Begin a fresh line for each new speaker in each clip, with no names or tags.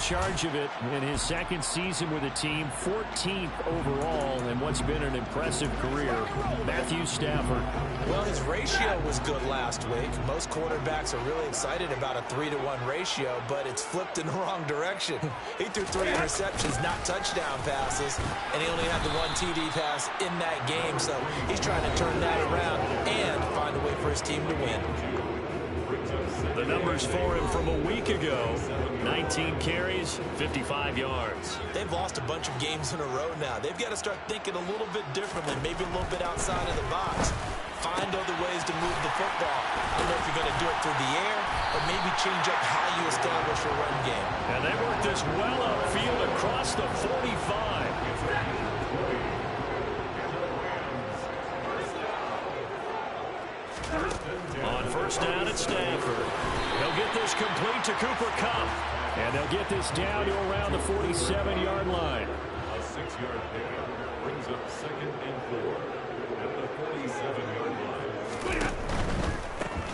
charge of it in his second season with the team, 14th overall in what's been an impressive career. Matthew Stafford.
Well, his ratio was good last week. Most quarterbacks are really excited about a 3-to-1 ratio, but it's flipped in the wrong direction. He threw 3 interceptions, not touchdown passes, and he only had the 1 TD pass in that game, so he's trying to turn that around and find a way for his team to win.
The numbers for him from a week ago, 19 carries, 55 yards.
They've lost a bunch of games in a row now. They've got to start thinking a little bit differently, maybe a little bit outside of the box. Find other ways to move the football. I don't know if you're going to do it through the air or maybe change up how you establish a run game.
And they work this well upfield across the 45. On first down at Stanford. They'll get this complete to Cooper Kupp. And they'll get this down to around the 47-yard line.
A 6-yard pickup brings up 2nd and 4 at the 47-yard line.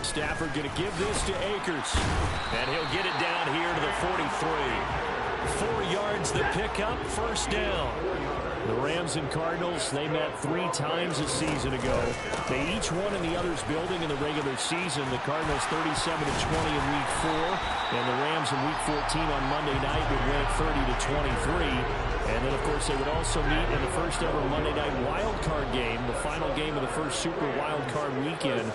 Stafford going to give this to Akers. And he'll get it down here to the 43. 4 yards the pickup, first down. The Rams and Cardinals, they met 3 times a season ago. They each won in the other's building in the regular season. The Cardinals 37-20 in Week 4, and the Rams in Week 14 on Monday night would win it 30-23. And then, of course, they would also meet in the first ever Monday night wild card game, the final game of the first Super Wild Card weekend.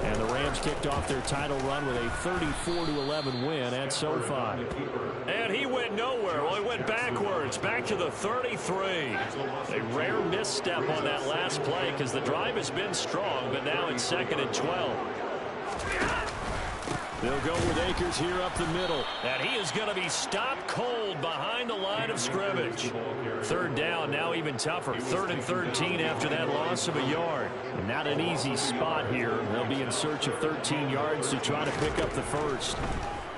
And the Rams kicked off their title run with a 34-11 win at SoFi. And he went nowhere. Well, he went backwards, back to the 33. A rare misstep on that last play because the drive has been strong, but now it's 2nd and 12. They'll go with Akers here up the middle. And he is going to be stopped cold behind the line of scrimmage. Third down, now even tougher. 3rd and 13 after that loss of a yard. And not an easy spot here. They'll be in search of 13 yards to try to pick up the first.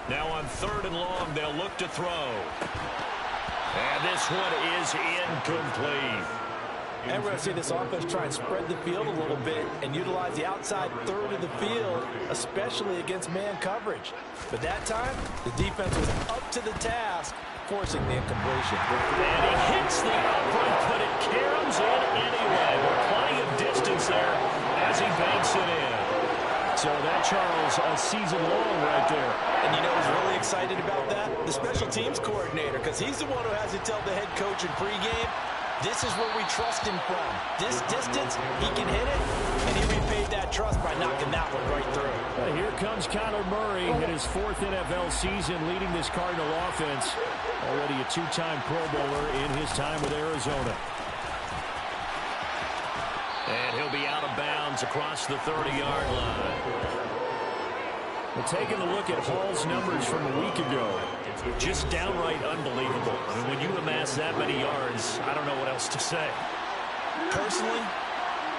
Now on 3rd and long, they'll look to throw. And this one is incomplete.
And we're going to see this offense try and spread the field a little bit and utilize the outside third of the field, especially against man coverage. But that time, the defense was up to the task, forcing the incompletion.
And he hits the upright, but it caroms in anyway. With plenty of distance there as he banks it in. So that, Charles, a season long right there.
And you know who's really excited about that? The special teams coordinator, because he's the one who has to tell the head coach in pregame, this is where we trust him from. This distance, he can hit it, and he repaid that trust by knocking that one right through.
Here comes Kyler Murray in his 4th NFL season leading this Cardinal offense. Already a 2-time Pro Bowler in his time with Arizona. And he'll be out of bounds across the 30-yard line. We're taking a look at Hall's numbers from a week ago. Just downright unbelievable. I mean, when you amass that many yards, I don't know what else to say.
Personally,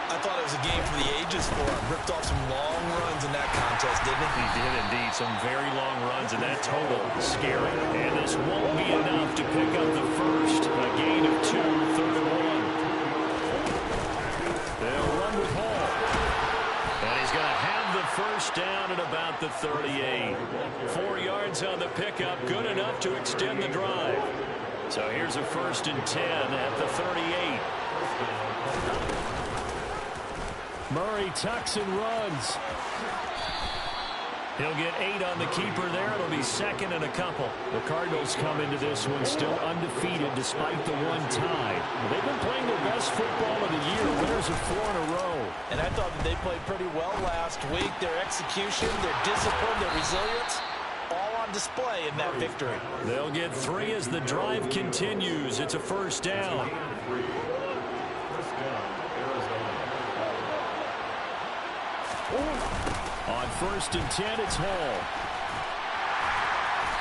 I thought it was a game for the ages for him. Ripped off some long runs in that contest, didn't he?
He did indeed. Some very long runs, and that total is scary. And this won't be enough to pick up the first. A gain of 2, 3rd and 1. They'll run with Hall. And he's going to have the first down at about the 38. 4 yards on the pickup, good enough to extend the drive. So here's a 1st and 10 at the 38. Murray tucks and runs. He'll get 8 on the keeper there. It'll be 2nd and a couple. The Cardinals come into this one still undefeated despite the 1 tie. They've been playing their best football of the year. Winners of 4 in a row.
And I thought that they played pretty well last week. Their execution, their discipline, their resilience, all on display in that victory.
They'll get 3 as the drive continues. It's a first down. On 1st and 10, it's Hall.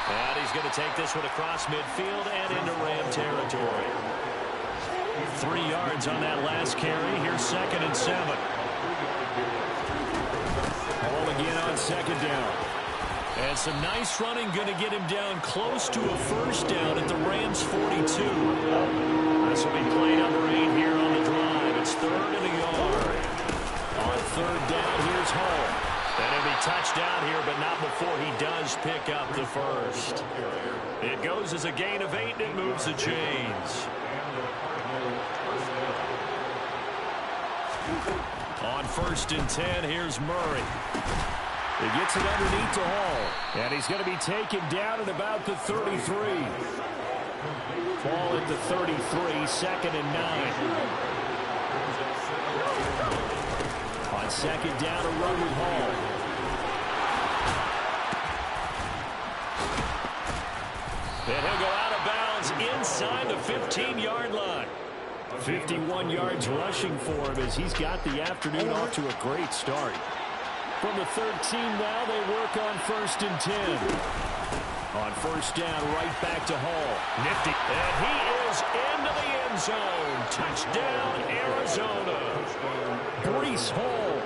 And he's going to take this one across midfield and into Ram territory. 3 yards on that last carry. Here's 2nd and 7. Hall again on 2nd down. And some nice running going to get him down close to a first down at the Rams 42. This will be play number 8 here on the drive. It's 3rd and a yard. On 3rd down, here's Hall. And it'll be touchdown here, but not before he does pick up the first. It goes as a gain of 8, and it moves the chains. On 1st and 10, here's Murray. He gets it underneath to Hall. And he's going to be taken down at about the 33. Ball at the 33, 2nd and 9. On 2nd down, a run with Hall. And he'll go out of bounds inside the 15-yard line. 51 yards rushing for him as he's got the afternoon off to a great start. From the 13 now, they work on 1st and 10. On 1st down, right back to Hall. Nifty. And he is into the end zone. Touchdown, Arizona. Breece Hall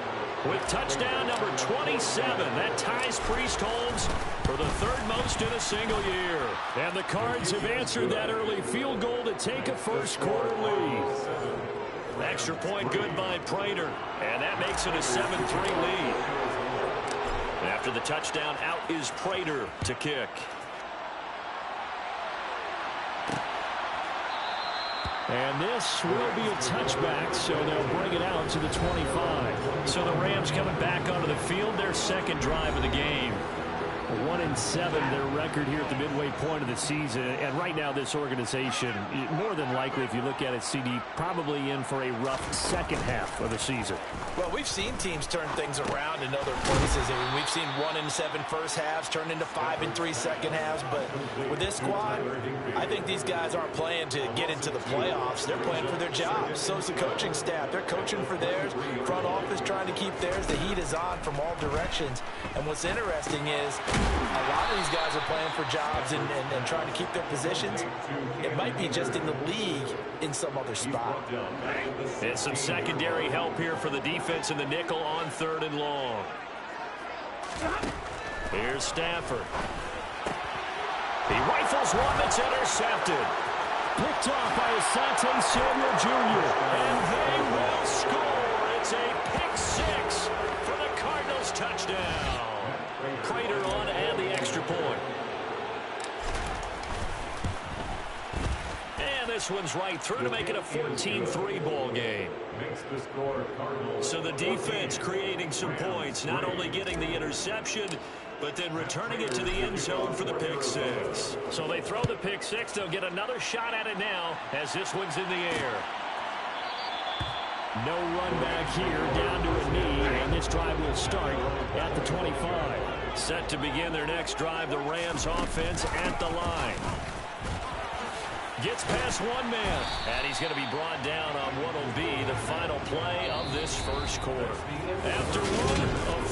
with touchdown number 27. That ties Priest Holmes for the 3rd most in a single year. And the Cards have answered that early field goal to take a first-quarter lead. Extra point good by Prater. And that makes it a 7-3 lead. After the touchdown, out is Prater to kick. And this will be a touchback, so they'll bring it out to the 25. So the Rams coming back onto the field, their 2nd drive of the game. 1-7, their record here at the midway point of the season. And right now, this organization, more than likely, if you look at it, CD, probably in for a rough second half of the season.
Well, we've seen teams turn things around in other places. I mean, we've seen 1-7 first halves turn into 5-3 second halves. But with this squad, I think these guys aren't playing to get into the playoffs. They're playing for their jobs. So is the coaching staff. They're coaching for theirs. Front office trying to keep theirs. The heat is on from all directions. And what's interesting is a lot of these guys are playing for jobs and trying to keep their positions. It might be just in the league in some other spot.
And some secondary help here for the defense in the nickel on 3rd and long. Here's Stafford. He rifles one that's intercepted. Picked off by Asante Samuel Jr. And they will score. It's a pick 6 for the Cardinals touchdown. Prater on to add the extra point. And this one's right through to make it a 14-3 ball game. So the defense creating some points, not only getting the interception, but then returning it to the end zone for the pick 6. So they throw the pick 6. They'll get another shot at it now as this one's in the air. No run back here, down to a knee, and this drive will start at the 25. Set to begin their next drive, the Rams offense at the line. Gets past one man, and he's going to be brought down on what will be the final play of this first quarter. After one, a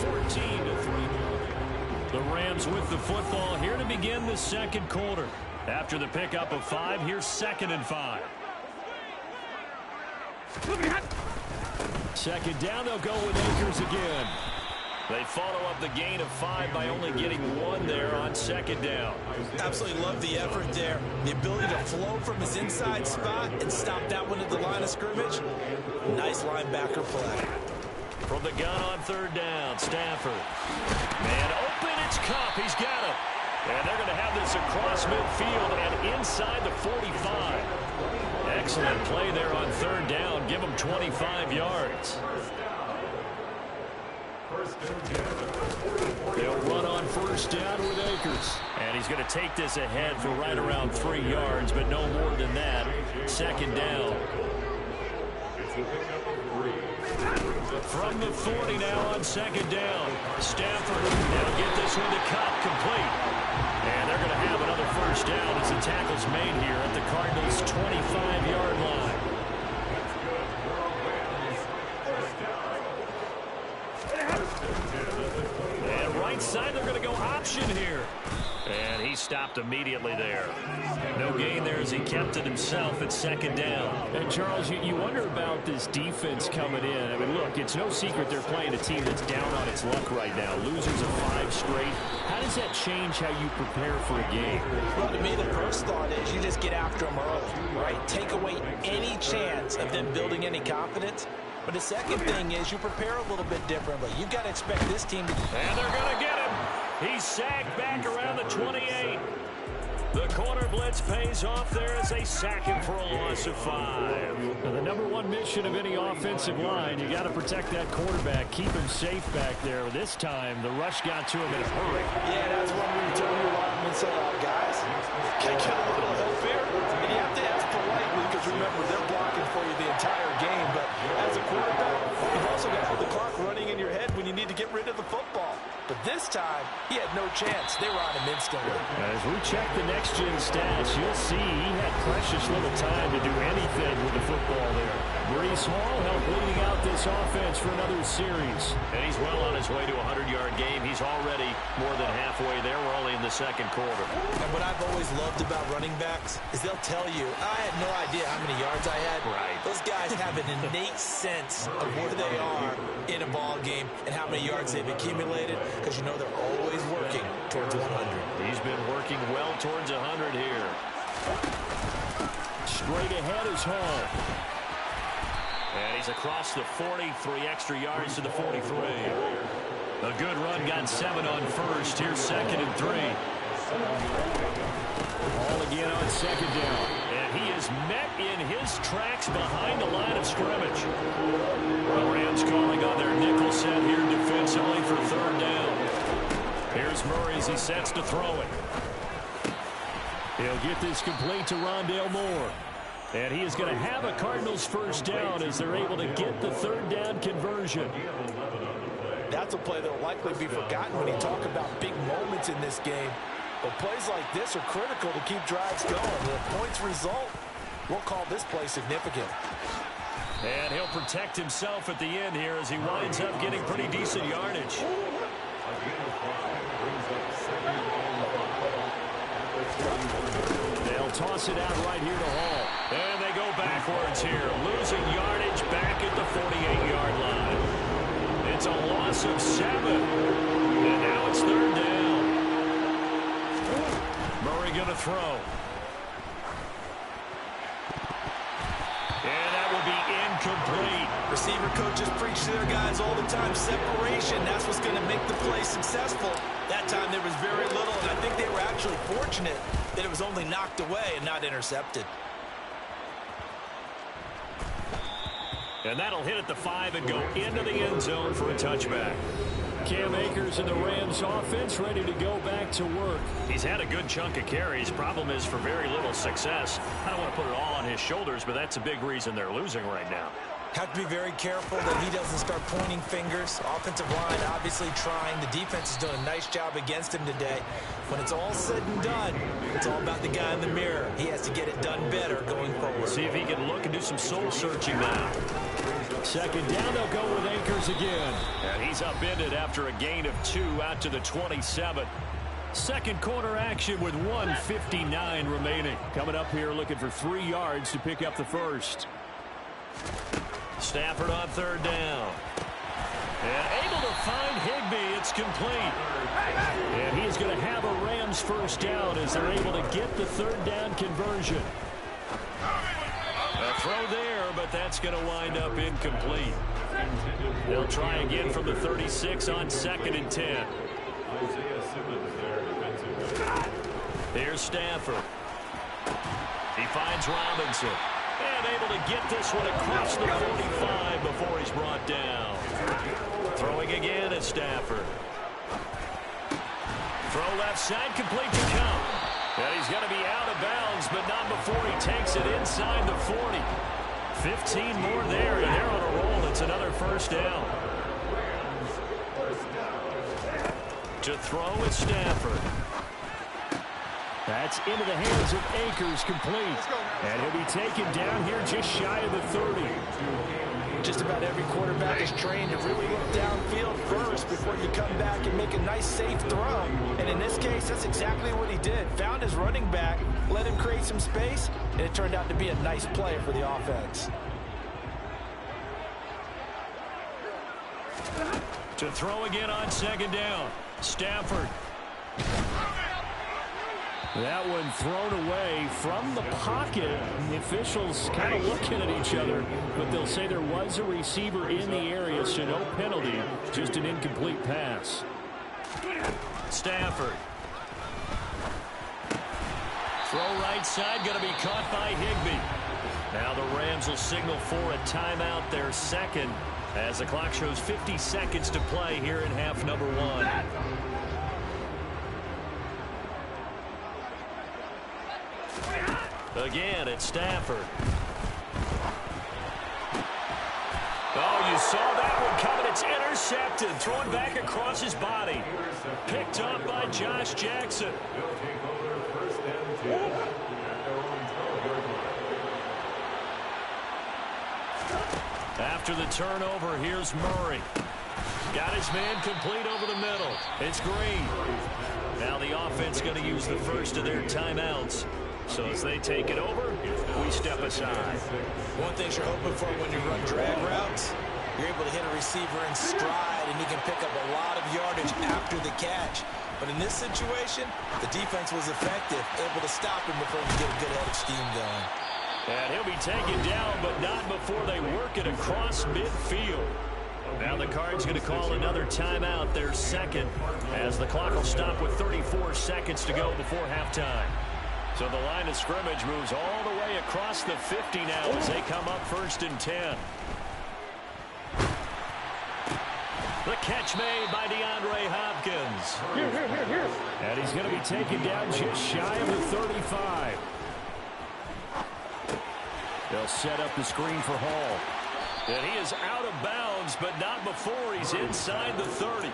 14-3. The Rams with the football here to begin the 2nd quarter. After the pickup of 5, here's 2nd and 5. 2nd down, they'll go with Akers again. They follow up the gain of 5 by only getting 1 there on 2nd down.
Absolutely love the effort there. The ability to flow from his inside spot and stop that one at the line of scrimmage. Nice linebacker play.
From the gun on 3rd down, Stafford. Man open, it's Kupp. He's got it. And they're going to have this across midfield and inside the 45. Excellent play there on 3rd down. Give them 25 yards. They'll run on 1st down with Akers. And he's going to take this ahead for right around 3 yards, but no more than that. 2nd down. From the 40 now on 2nd down. Stafford, they'll get this one to Kupp, complete. And they're going to have another 1st down as the tackle's made here at the Cardinals' 25-yard line. And right side, they're going to go option here. And he stopped immediately there. No gain there as he kept it himself at 2nd down. And, Charles, you wonder about this defense coming in. I mean, look, it's no secret they're playing a team that's down on its luck right now. Losers of 5 straight. How does that change how you prepare for a game?
Well, to me, the first thought is you just get after them early, right? Take away any chance of them building any confidence. But the second thing is you prepare a little bit differently. You've got to expect this team to...
And they're going to get him. He's sagged back around the 28. The corner blitz pays off there as they sack him for a loss of 5. Now, the number one mission of any offensive line, you got to protect that quarterback, keep him safe back there. This time, the rush got to him in a hurry.
Yeah, that's when we turn your linemen and say, guys, can I get a little help here? And you have to ask politely because, remember, they're blocking for you the entire game. But as a quarterback, you've also got to have the clock running in your head when you need to get rid of the football. But this time, he had no chance. They were on him instantly.
As we check the next-gen stats, you'll see he had precious little time to do anything with the football there. Breece Hall helped leading out this offense for another series. And he's well on his way to a 100-yard game. He's already more than halfway there. We're only in the second quarter.
And what I've always loved about running backs is they'll tell you, I had no idea how many yards I had.
Right.
Those guys have an innate sense of where they are in a ball game and how many yards they've accumulated, because you know they're always working towards 100.
He's been working well towards 100 here. Straight ahead is Hall. And he's across the 40, 3 extra yards to the 43. A good run, got 7 on first. Here's 2nd and 3. Hall again on 2nd down. And he is met in his tracks behind the line of scrimmage. The Rams calling on their nickel set here defensively for 3rd down. Here's Murray as he sets to throw it. He'll get this complete to Rondale Moore. And he is going to have a Cardinals 1st down as they're able to get the 3rd down conversion.
That's a play that will likely be forgotten when you talk about big moments in this game. But plays like this are critical to keep drives going. And if points result, we'll call this play significant.
And he'll protect himself at the end here as he winds up getting pretty decent yardage. They'll toss it out right here to Hall. And they go backwards here, losing yardage back at the 48-yard line. It's a loss of 7. And now it's 3rd down. Murray going to throw. And that will be incomplete.
Receiver coaches preach to their guys all the time. Separation, that's what's going to make the play successful. That time there was very little, and I think they were actually fortunate that it was only knocked away and not intercepted.
And that'll hit at the 5 and go into the end zone for a touchback. Cam Akers and the Rams offense ready to go back to work. He's had a good chunk of carries. Problem is for very little success. I don't want to put it all on his shoulders, but that's a big reason they're losing right now.
Have to be very careful that he doesn't start pointing fingers. Offensive line obviously trying. The defense is doing a nice job against him today. When it's all said and done, it's all about the guy in the mirror. He has to get it done better going forward.
See if he can look and do some soul searching now. 2nd down, they'll go with Akers again. And he's upended after a gain of 2 out to the 27. Second quarter action with 1:59 remaining. Coming up here looking for 3 yards to pick up the first. Stafford on 3rd down. And able to find Higbee. It's complete. And he's going to have a Rams 1st down as they're able to get the 3rd down conversion. A throw there, but that's going to wind up incomplete. They'll try again from the 36 on 2nd and 10. Here's Stafford. He finds Robinson. And able to get this one across the 45 before he's brought down. Throwing again is Stafford. Throw left side, complete to Cup. And he's going to be out of bounds, but not before he takes it inside the 40. 15 more there, and they're on a roll. It's another 1st down. To throw is Stafford. That's into the hands of Akers, complete. And he'll be taken down here just shy of the 30.
Just about every quarterback is trained to really look downfield first before you come back and make a nice, safe throw. And in this case, that's exactly what he did. Found his running back, let him create some space, and it turned out to be a nice play for the offense.
To throw again on 2nd down. Stafford. That one thrown away from the pocket. The officials kind of looking at each other, but they'll say there was a receiver in the area, so no penalty, just an incomplete pass. Stafford. Throw right side, going to be caught by Higbee. Now the Rams will signal for a timeout, their second, as the clock shows 50 seconds to play here in half number 1. Again, it's Stafford. Oh, you saw that one coming. It's intercepted. Thrown back across his body. Picked up by Josh Jackson. After the turnover, here's Murray. Got his man complete over the middle. It's Green. Now the offense going to use the first of their timeouts. So as they take it over, we step aside.
One thing you're hoping for when you run drag routes, you're able to hit a receiver in stride, and you can pick up a lot of yardage after the catch. But in this situation, the defense was effective, able to stop him before you get a good head of steam going.
And he'll be taken down, but not before they work it across midfield. Now the Cards going to call another timeout, their second, as the clock will stop with 34 seconds to go before halftime. So the line of scrimmage moves all the way across the 50 now as they come up 1st and 10. The catch made by DeAndre Hopkins. And he's going to be taken down just shy of the 35. They'll set up the screen for Hall. And he is out of bounds, but not before he's inside the 30.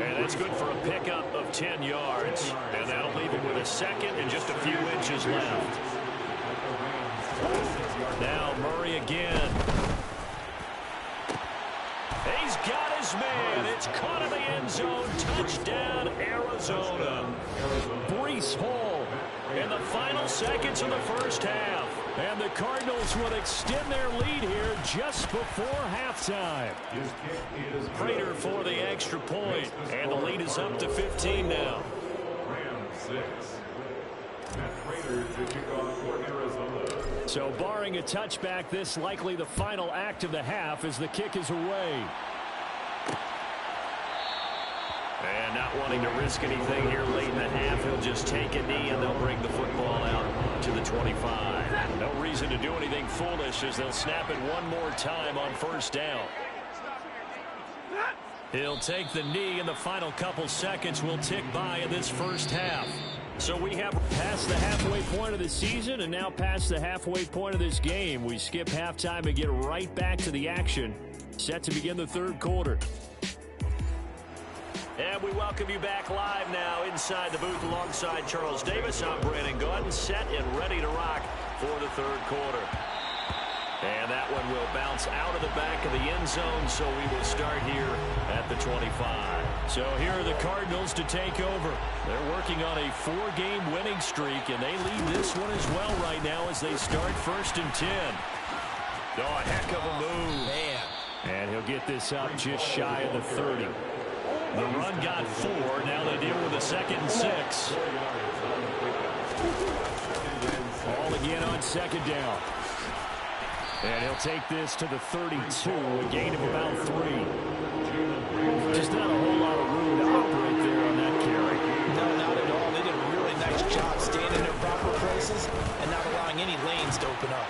And that's good for a pickup of 10 yards. And that'll leave him with a second and just a few inches left. Now Murray again. He's got his man. It's caught in the end zone. Touchdown, Arizona. Breece Hall in the final seconds of the first half. And the Cardinals will extend their lead here just before halftime. Prater for the extra point. And the lead is up to 15 now. So barring a touchback, this likely the final act of the half as the kick is away. And not wanting to risk anything here late in the half, he'll just take a knee and they'll bring the football out to the 25. No reason to do anything foolish as they'll snap it one more time on 1st down. He'll take the knee, and the final couple seconds will tick by in this first half. So we have passed the halfway point of the season and now past the halfway point of this game. We skip halftime and get right back to the action. Set to begin the 3rd quarter. And we welcome you back live now inside the booth alongside Charles Davis. I'm Brandon Gaudin, set and ready to rock for the 3rd quarter. And that one will bounce out of the back of the end zone, so we will start here at the 25. So here are the Cardinals to take over. They're working on a 4-game winning streak, and they lead this one as well right now as they start 1st and 10. Oh, a heck of a move.
Man.
And he'll get this up just shy of the 30. The run got 4. Now they deal with a 2nd and 6. Ball again on 2nd down. And he'll take this to the 32, a gain of about 3. Just not a whole lot of room to operate there on that carry.
No, not at all. They did a really nice job staying in their proper places and not allowing any lanes to open up.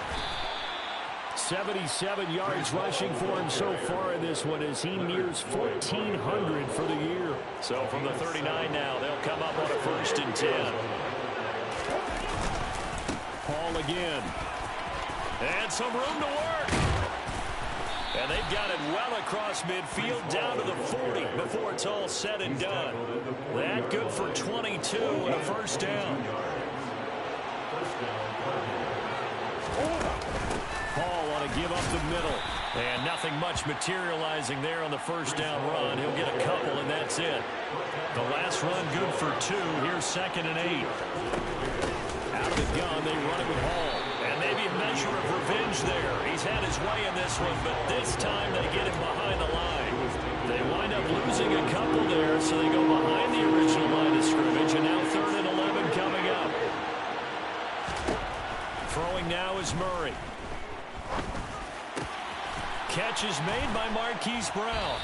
77 yards rushing for him so far in this one as he nears 1,400 for the year. So from the 39 now, they'll come up on a 1st and 10. Paul again. And some room to work. And they've got it well across midfield down to the 40 before it's all said and done. That good for 22 and a 1st down. Paul on a give up the middle. And nothing much materializing there on the 1st down run. He'll get a couple, and that's it. The last run good for 2. Here's 2nd and 8. Out of the gun, they run it with Hall. And maybe a measure of revenge there. He's had his way in this one, but this time they get him behind the line. They wind up losing a couple there, so they go behind the original line of scrimmage, and now 3rd and 11 coming up. Throwing now is Murray. Catch is made by Marquise Brown.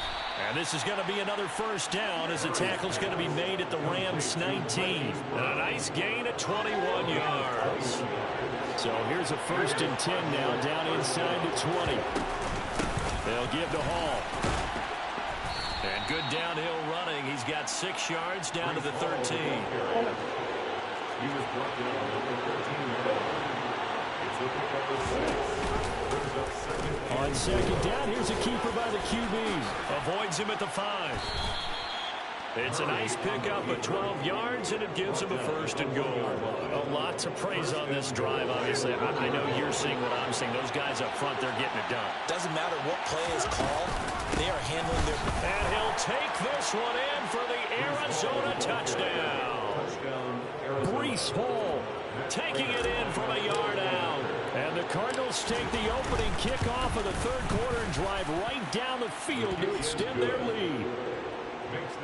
And this is going to be another first down as the tackle's going to be made at the Rams 19. And a nice gain at 21 yards. So here's a 1st and 10 now, down inside the 20. They'll give to Hall. And good downhill running. He's got 6 yards down to the 13.
He was brought down number 13. It's looking for 6.
On 2nd down, here's a keeper by the QBs. Avoids him at the 5. It's a nice pickup of 12 yards, and it gives him a 1st and goal. A lot to praise on this drive, obviously. I know you're seeing what I'm seeing. Those guys up front, they're getting it done.
Doesn't matter what play is called. They are handling their...
And he'll take this one in for the Arizona touchdown. Breece Hall taking it in from a yard out. And the Cardinals take the opening kickoff of the 3rd quarter and drive right down the field to extend their lead.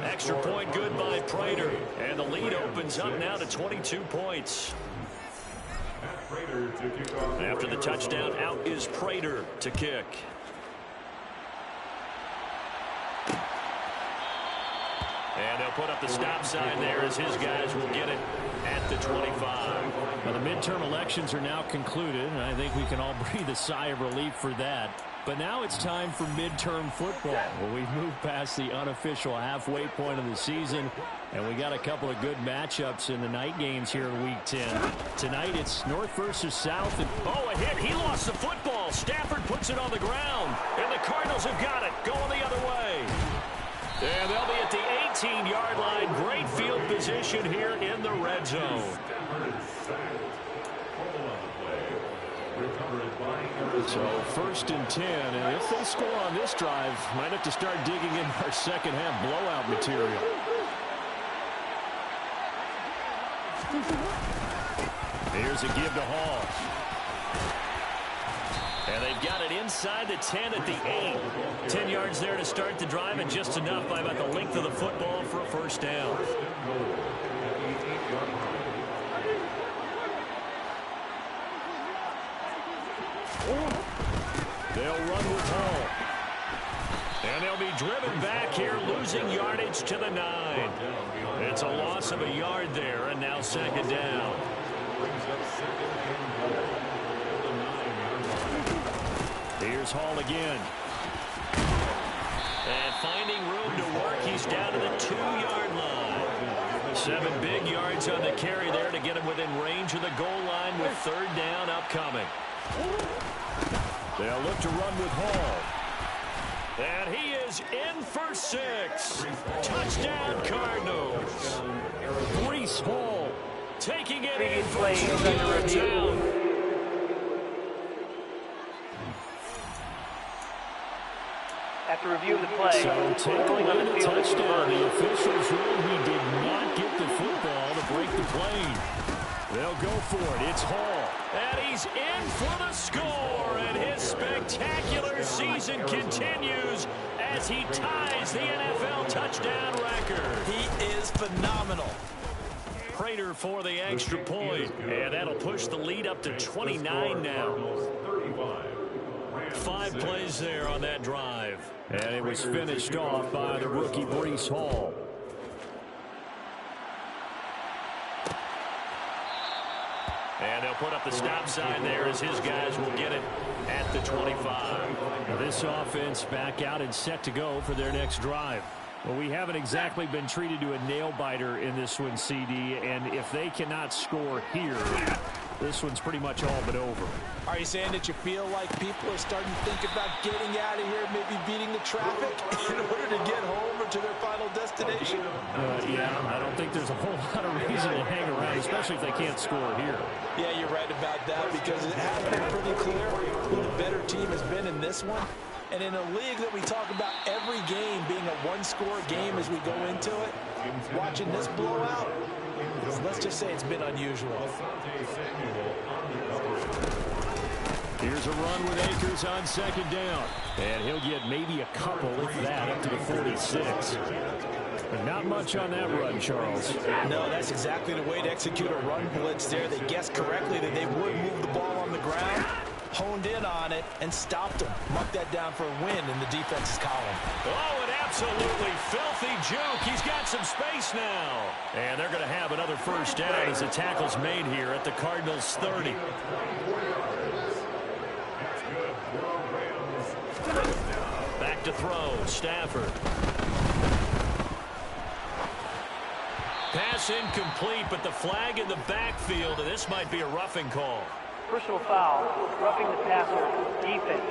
Extra point good by Prater. And the lead opens up now to 22 points. After the touchdown, out is Prater to kick. And they'll put up the stop sign there as his guys will get it at the 25. Now, the midterm elections are now concluded, and I think we can all breathe a sigh of relief for that. But now it's time for midterm football. Well, we've moved past the unofficial halfway point of the season, and we got a couple of good matchups in the night games here in Week 10. Tonight it's North versus South. And a hit. He lost the football. Stafford puts it on the ground, and the Cardinals have got it going the other way. And they'll be at the 18-yard line. Great field position here in the red zone. So 1st and 10, and if they score on this drive, might have to start digging in our second half blowout material. Here's a give to Hall. And they've got it inside the 10 at the 8. 10 yards there to start the drive, and just enough by about the length of the football for a 1st down. They'll run with Hall. And they'll be driven back here, losing yardage to the 9. It's a loss of a yard there, and now 2nd down. Here's Hall again. And finding room to work, he's down to the 2-yard line. 7 big yards on the carry there to get him within range of the goal line with 3rd down upcoming. They'll look to run with Hall. And he is in for 6. Touchdown, Cardinals. Breece Hall taking it in for 2 yards out.
After reviewing the play,
so taking on the touchdown, the officials ruled he did not get the football to break the play. They'll go for it. It's Hall. And he's in for the score. And his spectacular season continues as he ties the NFL touchdown record.
He is phenomenal.
Prater for the extra point. And that'll push the lead up to 29 now. 5 plays there on that drive. And it was finished off by the rookie Breece Hall. And they'll put up the stop sign there as his guys will get it at the 25. Now this offense back out and set to go for their next drive. Well, we haven't exactly been treated to a nail-biter in this one, CD, and if they cannot score here, this one's pretty much all but over.
Are you saying that you feel like people are starting to think about getting out of here, maybe beating the traffic in order to get home or to their final destination?
Yeah, I don't think there's a whole lot of reason to hang around, especially if they can't score here.
Yeah, you're right about that, because it has been pretty clear who the better team has been in this one. And in a league that we talk about every game being a one-score game as we go into it, watching this blowout, let's just say it's been unusual.
Here's a run with Akers on 2nd down. And he'll get maybe a couple, if that, up to the 46. But not much on that run, Charles.
No, that's exactly the way to execute a run blitz there. They guessed correctly that they would move the ball honed in on it and stopped him. Mark that down for a win in the defense's column.
Oh, an absolutely filthy juke. He's got some space now. And they're going to have another first down as the tackle's made here at the Cardinals' 30. Back to throw, Stafford. Pass incomplete, but the flag in the backfield, and this might be a roughing call.
Personal foul, roughing the passer, defense.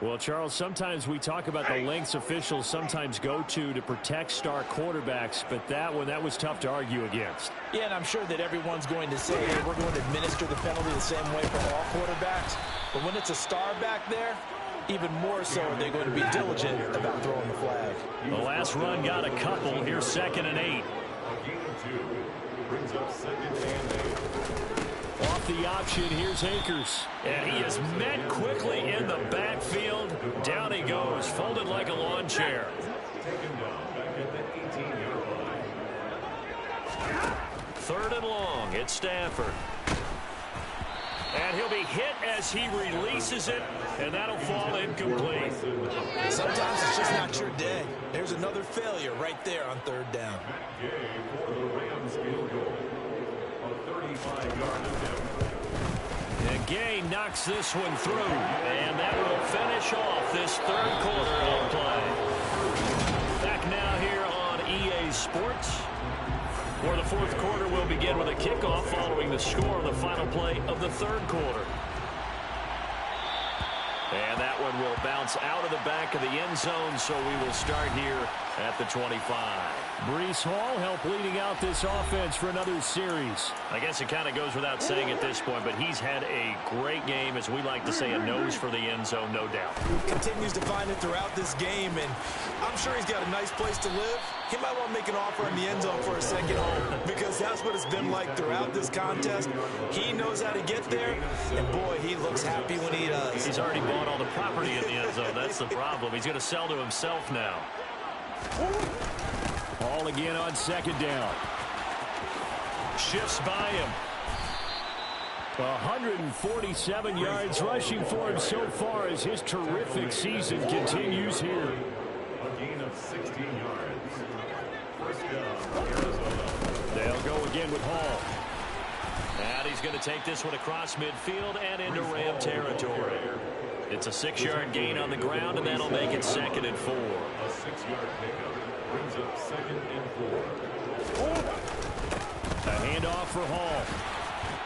Well, Charles, sometimes we talk about the lengths officials sometimes go to protect star quarterbacks, but that was tough to argue against.
Yeah, and I'm sure that everyone's going to say, hey, we're going to administer the penalty the same way for all quarterbacks. But when it's a star back there, even more so are they going to be diligent about throwing the flag.
The last run got a couple. Here's 2nd and 8.
A gain of 2. Brings up 2nd and 8.
Off the option, here's Akers. And he is met quickly in the backfield. Down he goes, folded like a lawn chair.
Taken down back at the 18-yard line.
3rd and long, it's Stafford. And he'll be hit as he releases it, and that'll fall incomplete.
Sometimes it's just not your day. There's another failure right there on 3rd down.
Gay for the Rams field goal. A 35-yard attempt.
And Gay knocks this one through, and that will finish off this 3rd quarter of play. Back now here on EA Sports, where the 4th quarter will begin with a kickoff following the score of the final play of the 3rd quarter. And that one will bounce out of the back of the end zone, so we will start here at the 25. Breece Hall helped leading out this offense for another series. I guess it kind of goes without saying at this point, but he's had a great game, as we like to say, a nose for the end zone, no doubt.
Continues to find it throughout this game, and I'm sure he's got a nice place to live. He might want to make an offer in the end zone for a second home, because that's what it's been like throughout this contest. He knows how to get there, and boy, he looks happy when he does.
He's already bought all the property in the end zone. That's the problem. He's going to sell to himself now. Ball again on 2nd down. Shifts by him. 147 yards rushing for him so far as his terrific season continues here.
A gain of 16 yards. First down, Arizona.
They'll go again with Hall. And he's going to take this one across midfield and into Ram territory. It's a 6-yard gain on the ground, and that'll make it 2nd and 4.
A 6-yard pickup brings up 2nd and 4.
A handoff for Hall.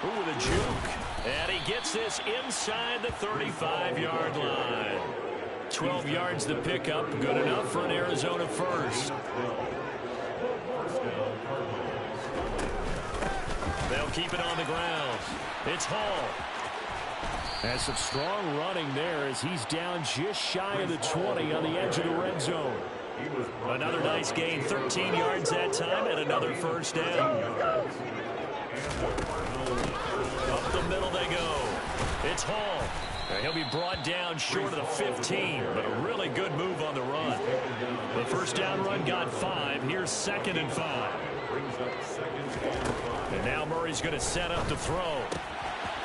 Ooh, with a juke. And he gets this inside the 35-yard line. 12 yards the pickup. Good enough for an Arizona first. They'll keep it on the ground. It's Hall. Has some strong running there as he's down just shy of the 20 on the edge of the red zone. Another nice gain, 13 yards that time, and another first down. Up the middle they go. It's Hall. And he'll be brought down short of the 15, but a really good move on the run. The first down run got 5. Here's 2nd and 5. And now Murray's going to set up to throw.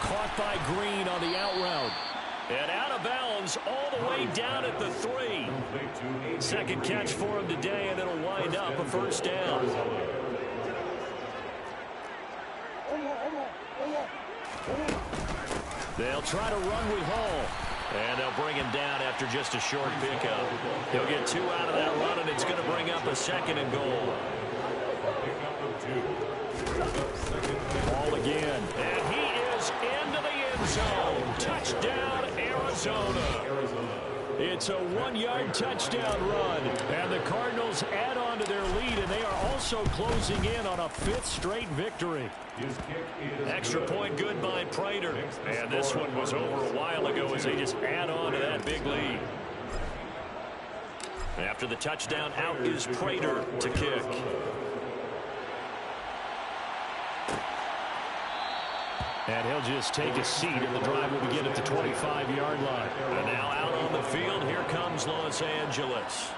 Caught by Green on the out route. And out of bounds all the way down at the 3. Second catch for him today, and it'll wind up a first down. They'll try to run with Hall. And they'll bring him down after just a short pickup. He'll get 2 out of that run, and it's going to bring up a 2nd and goal. Ball again. And he is into the end zone. Touchdown, Arizona. It's a 1-yard touchdown run. And the Cardinals add on to their lead, and they are also closing in on a 5th straight victory. Extra point good by Prater. And this one was over a while ago as they just add on to that big lead. After the touchdown, out is Prater to kick. And he'll just take a seat, and the drive will begin at the 25-yard line. And now out on the field, here comes Los Angeles.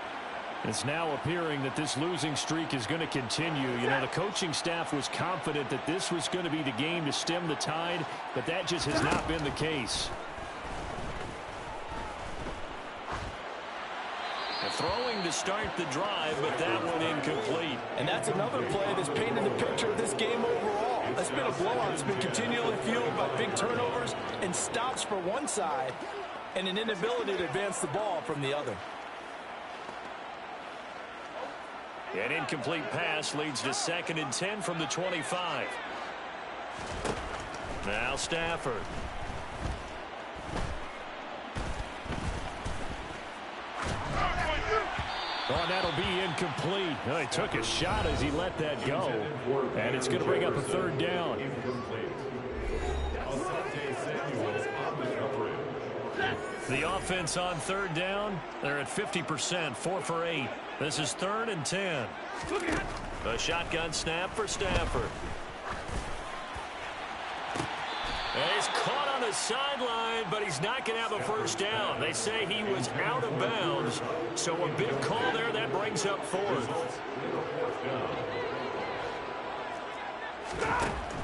It's now appearing that this losing streak is going to continue. You know, the coaching staff was confident that this was going to be the game to stem the tide, but that just has not been the case. Throwing to start the drive, but that one incomplete.
And that's another play that's painted the picture of this game overall. It's been a blowout. It's been continually fueled by big turnovers and stops for one side and an inability to advance the ball from the other.
An incomplete pass leads to 2nd and 10 from the 25. Now Stafford. Oh, that'll be incomplete. Oh, he took a shot as he let that go. And it's going to bring up a 3rd down. The offense on 3rd down, they're at 50%, 4 for 8. This is 3rd and 10. A shotgun snap for Stafford. And he's caught on the sideline, but he's not going to have a 1st down. They say he was out of bounds, so a big call there. That brings up 4th.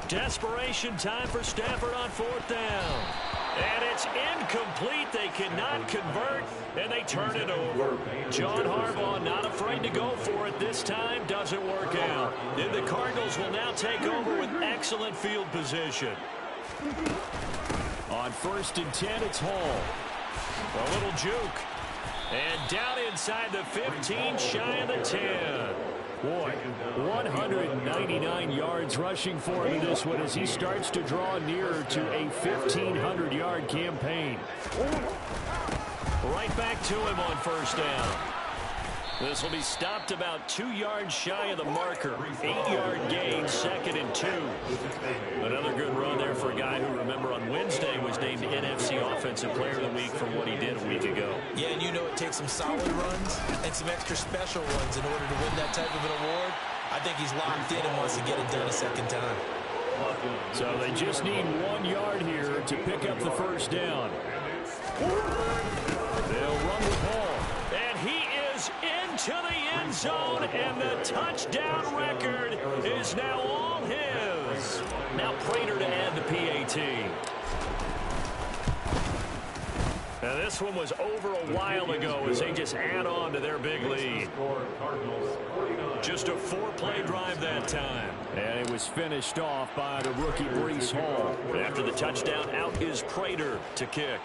Desperation time for Stafford on 4th down. And it's incomplete. They cannot convert, and they turn it over. John Harbaugh not afraid to go for it this time. Doesn't work out. And the Cardinals will now take over with excellent field position. On 1st and 10, it's Hall. A little juke. And down inside the 15, shy of the 10. Boy, 199 yards rushing for him in this one as he starts to draw nearer to a 1,500-yard campaign. Right back to him on 1st down. This will be stopped about 2 yards shy of the marker. 8-yard gain, 2nd and 2. Another good run there for a guy who, remember, on Wednesday was named NFC Offensive Player of the Week for what he did a week ago.
Yeah, and you know it takes some solid runs and some extra special ones in order to win that type of an award. I think he's locked in and wants to get it done a 2nd time.
So they just need 1 yard here to pick up the 1st down. They'll run the ball. And he is into the end zone, and the touchdown record is now all his. Now Prater to add the PAT. Now this one was over a while ago as they just add on to their big lead. Just a 4-play drive that time. And it was finished off by the rookie Breece Hall. After the touchdown, out is Prater to kick.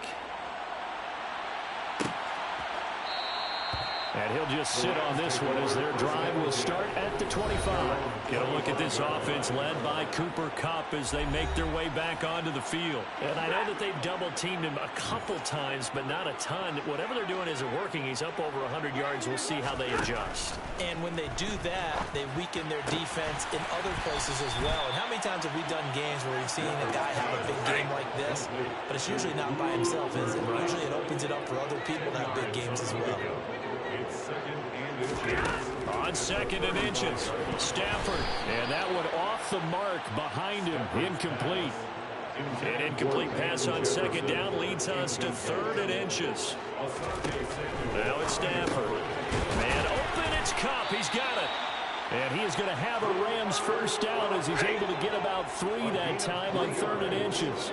And he'll just sit on this one as their drive will start at the 25. Get a look at this offense led by Cooper Kupp as they make their way back onto the field. And I know that they've double-teamed him a couple times, but not a ton. Whatever they're doing isn't working. He's up over 100 yards. We'll see how they adjust.
And when they do that, they weaken their defense in other places as well. And how many times have we done games where we've seen a guy have a big game like this, but it's usually not by himself, is it? Usually it opens it up for other people to have big games as well.
On 2nd and inches, Stafford, and that one off the mark behind him, incomplete. An incomplete pass on 2nd down leads us to 3rd and inches. Now it's Stafford. Man open, it's Kupp, he's got it. And he is going to have a Rams 1st down as he's able to get about 3 that time on 3rd and inches.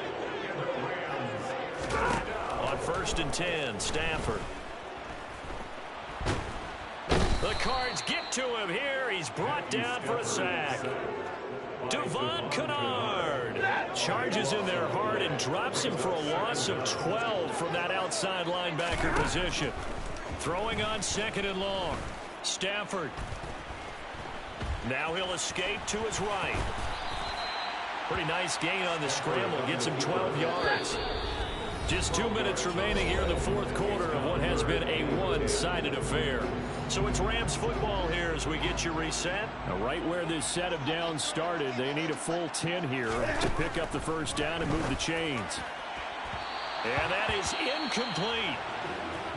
On 1st and 10, Stafford. The Cards get to him here. He's brought down for a sack. Devon Kennard charges in there hard and drops him for a loss of 12 from that outside linebacker position. Throwing on 2nd and long. Stafford. Now he'll escape to his right. Pretty nice gain on the scramble. Gets him 12 yards. Just 2 minutes remaining here in the 4th quarter of what has been a one-sided affair. So it's Rams football here as we get you reset. Now right where this set of downs started, they need a full 10 here to pick up the 1st down and move the chains. And that is incomplete.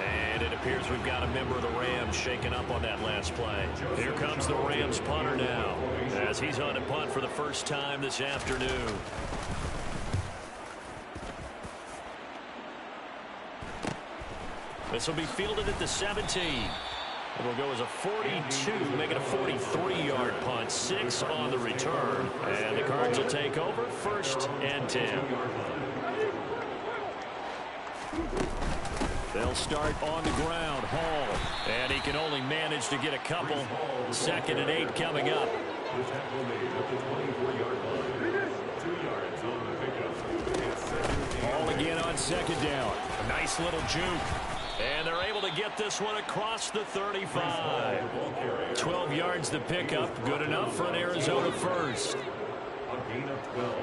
And it appears we've got a member of the Rams shaking up on that last play. Here comes the Rams punter now as he's on a punt for the first time this afternoon. This will be fielded at the 17. It'll go as a 42, make it a 43-yard punt. 6 on the return. And the Cards will take over 1st and 10. They'll start on the ground. Hall. And he can only manage to get a couple. 2nd and 8 coming up.
The tackle made at the 24-yard line. 2 yards on the pickup.
Hall again on 2nd down. A nice little juke. And they're able to get this one across the 35. 12 yards to pick up. Good enough for an Arizona first.
A gain of 12.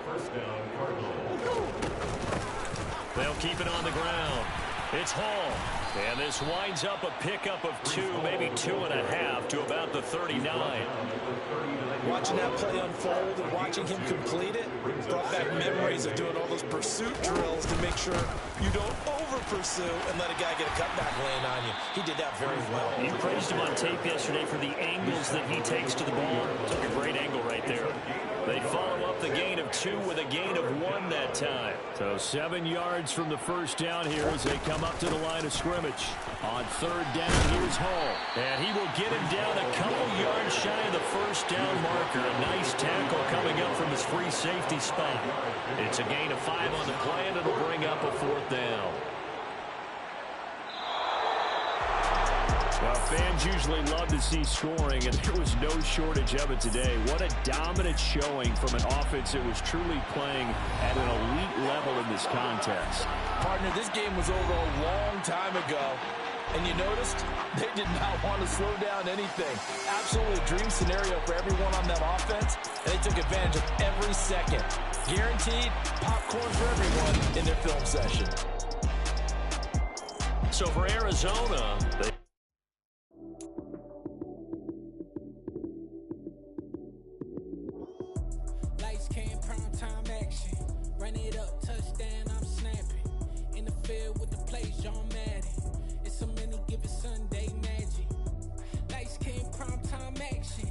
1st down, Cardinals.
They'll keep it on the ground. It's Hall. And this winds up a pickup of 2, maybe 2.5 to about the 39.
Watching that play unfold and watching him complete it brought back memories of doing all those pursuit drills to make sure you don't over-pursue and let a guy get a cutback laying on you. He did that very well.
You praised him on tape yesterday for the angles that he takes to the ball. Took a great angle right there. They follow up the gain of 2 with a gain of 1 that time. So 7 yards from the first down here as they come up to the line of scrimmage. On 3rd down, here's Hall. And he will get him down a couple yards shy of the first down marker. A nice tackle coming up from his free safety spot. It's a gain of 5 on the play, and it'll bring up a 4th down. Well, fans usually love to see scoring, and there was no shortage of it today. What a dominant showing from an offense that was truly playing at an elite level in this contest.
Partner, this game was over a long time ago. And you noticed they did not want to slow down anything. Absolutely a dream scenario for everyone on that offense. And they took advantage of every second. Guaranteed popcorn for everyone in their film session.
So for Arizona,
Lights came, prime time action. Run it up, touchdown, I'm snapping. In the field with the plays, John Madden. It's so many given Sunday magic. Lights came, prime time action.